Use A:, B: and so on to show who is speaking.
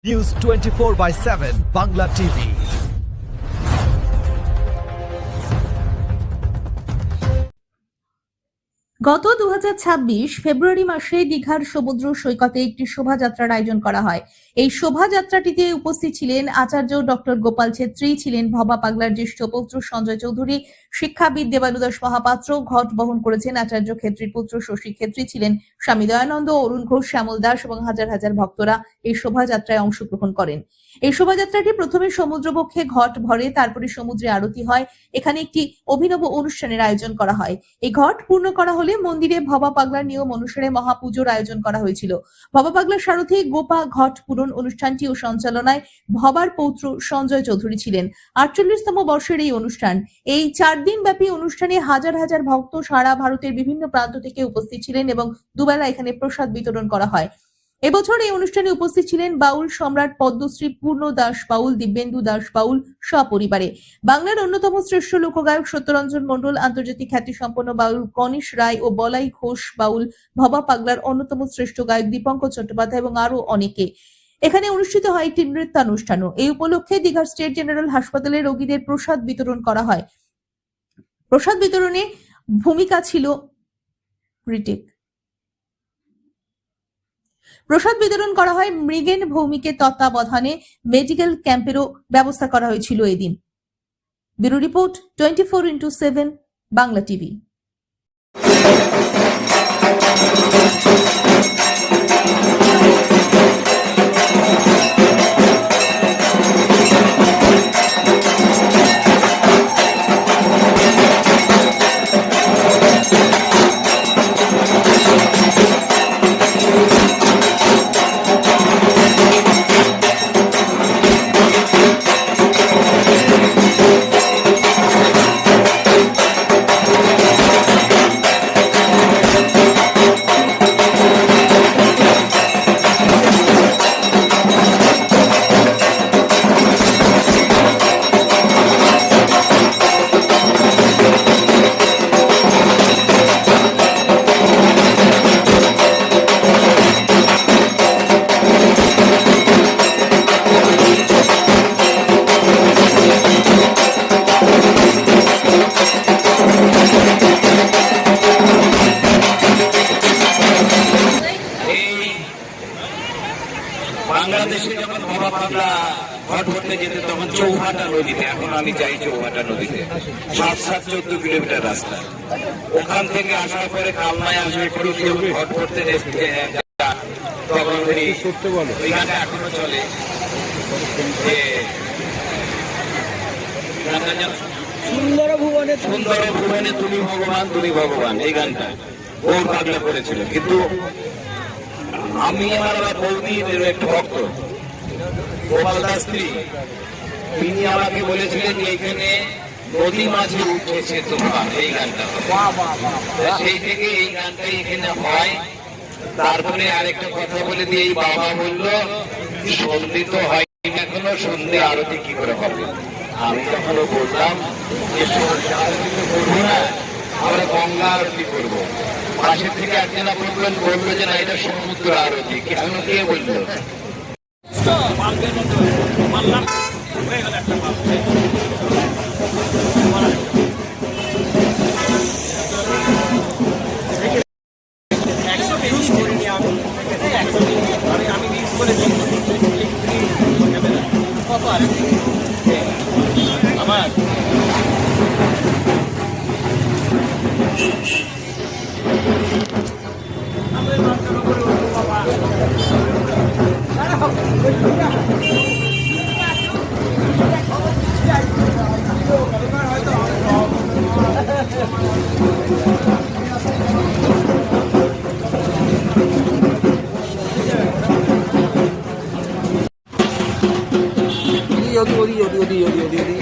A: News 24/7 Bangla TV.
B: গত 2026 ফেব্রুয়ারি মাসে দীঘার সমুদ্র সৈকতে একটি শোভাযাত্রার আয়োজন করা হয়। এই শোভাযাত্রাটিতে উপস্থিত ছিলেন আচার্য ডক্টর গোপাল ছেত্রী, ছিলেন ভবা পাগলার জ্যেষ্ঠ পুত্র সঞ্জয় চৌধুরী, শিক্ষাবিদ দেবানুদাস মহাপাত্র, ঘট বহন করেছেন আচার্য ক্ষেত্রীর পুত্র শশী ক্ষেত্রী, ছিলেন স্বামী দয়ানন্দ, অরুণ ঘোষ, শ্যামল দাস এবং হাজার হাজার ভক্তরা এই শোভাযাত্রায় অংশগ্রহণ করেন। এই শোভাযাত্রাটি প্রথমে সমুদ্রবক্ষে ঘট ভরে, তারপরে সমুদ্রে আরতি হয়। এখানে একটি অভিনব অনুষ্ঠানের আয়োজন করা হয়। এই ঘট পূর্ণ করা হলে মন্দিরে ভবা পাগলার নিয়ম অনুসারে মহাপুজোর আয়োজন করা হয়েছিল। ভবা পাগলার সারথি গোপা ঘট পূরণ অনুষ্ঠানটি ও সঞ্চালনায় ভবার পৌত্র সঞ্জয় চৌধুরী ছিলেন। 48তম বর্ষের এই অনুষ্ঠান, এই 4 দিন ব্যাপী অনুষ্ঠানে হাজার হাজার ভক্ত সারা ভারতের বিভিন্ন প্রান্ত থেকে উপস্থিত ছিলেন এবং দুবেলা এখানে প্রসাদ বিতরণ করা হয়। এবছর এই অনুষ্ঠানে উপস্থিত ছিলেন বাউল সম্রাট পদ্মশ্রী পূর্ণ দাস বাউল, দিব্যেন্দু দাস বাউল সপরিবারে, বাংলার অন্যতম শ্রেষ্ঠ লোকগায়ক সত্যরঞ্জন মণ্ডল, আন্তর্জাতিক খ্যাতিসম্পন্ন বাউল গণেশ রায় ও বলাই ঘোষ বাউল, ভবা পাগলার অন্যতম শ্রেষ্ঠ গায়ক দীপঙ্কর চট্টোপাধ্যায় এবং আরো অনেকে। এখানে অনুষ্ঠিত হয় একটি নৃত্যানুষ্ঠানও। এই উপলক্ষে দীঘার স্টেট জেনারেল হাসপাতালে রোগীদের প্রসাদ বিতরণ করা হয়। প্রসাদ বিতরণে ভূমিকা ছিল ঋতিক। প্রসাদ বিতরণ করা হয় মৃগেন ভৌমিকের তত্ত্বাবধানে। মেডিকেল ক্যাম্পেরও ব্যবস্থা করা হয়েছিল এদিন। Bureau report 24/7 Bangla TV.
C: বাংলাদেশে যখন ভবা পাগলা ঘট ভরতে যেতে তখন চৌহাটা নদীতে, এখন আমি যাই চৌহাটা নদীতে, 7-14 কিলোমিটার রাস্তা। ওখান থেকে আসার পরে কালনায় আসবে ঘট ভরতে তখন ওইখানে এখনো চলে যে সুন্দর ভুবনে তুমি ভগবান তুমি ভগবান, এই গানটা গৌর পাগলা করেছিল। কিন্তু আমি আমার বৌদির একটা ভক্ত গোপাল দাস স্ত্রী, তিনি আমাকে বলেছিলেন যে এখানে নদী মাঝে উঠেছে তোমার, এই গানটা। সেই থেকে এই গানটাই এখানে হয়। তারপরে আরেকটা কথা বলে দিয়ে এই বাবা বলল সন্ধি তো হয় এখনো, সন্ধে আরতি কি করে হবে। আমি তখনও বললাম যে আরতি তো করবো না, আমরা গঙ্গা আরতি করবো। পাশের থেকে একজনা বললো যে না এটা সমুদ্র আরতি। কেন কে বললো? আমার
D: 어디